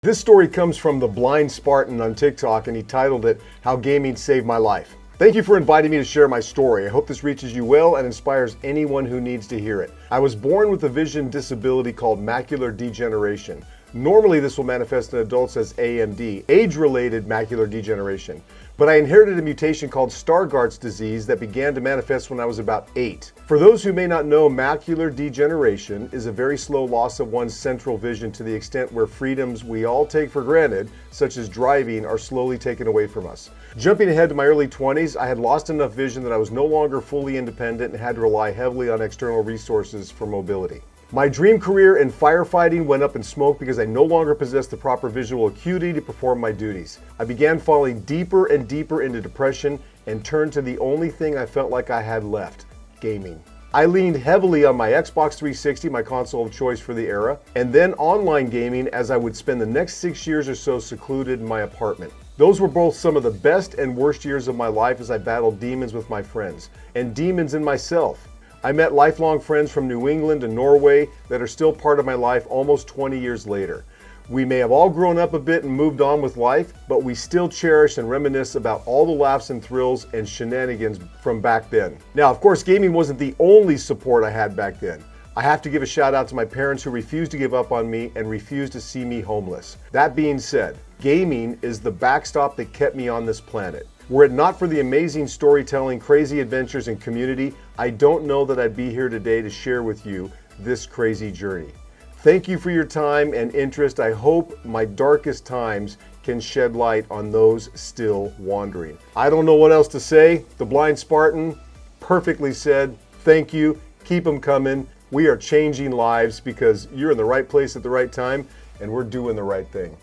This story comes from the Blind Spartan on TikTok, and he titled it, "How Gaming Saved My Life." Thank you for inviting me to share my story. I hope this reaches you well and inspires anyone who needs to hear it. I was born with a vision disability called macular degeneration. Normally this will manifest in adults as AMD, age-related macular degeneration. But I inherited a mutation called Stargardt's disease that began to manifest when I was about 8. For those who may not know, macular degeneration is a very slow loss of one's central vision to the extent where freedoms we all take for granted, such as driving, are slowly taken away from us. Jumping ahead to my early 20s, I had lost enough vision that I was no longer fully independent and had to rely heavily on external resources for mobility. My dream career in firefighting went up in smoke because I no longer possessed the proper visual acuity to perform my duties. I began falling deeper and deeper into depression and turned to the only thing I felt like I had left: gaming. I leaned heavily on my Xbox 360, my console of choice for the era, and then online gaming as I would spend the next 6 years or so secluded in my apartment. Those were both some of the best and worst years of my life as I battled demons with my friends, and demons in myself. I met lifelong friends from New England and Norway that are still part of my life almost 20 years later. We may have all grown up a bit and moved on with life, but we still cherish and reminisce about all the laughs and thrills and shenanigans from back then. Now, of course, gaming wasn't the only support I had back then. I have to give a shout out to my parents who refused to give up on me and refused to see me homeless. That being said, gaming is the backstop that kept me on this planet. Were it not for the amazing storytelling, crazy adventures, and community, I don't know that I'd be here today to share with you this crazy journey. Thank you for your time and interest. I hope my darkest times can shed light on those still wandering. I don't know what else to say. The Blind Spartan perfectly said, thank you, keep them coming. We are changing lives because you're in the right place at the right time, and we're doing the right thing.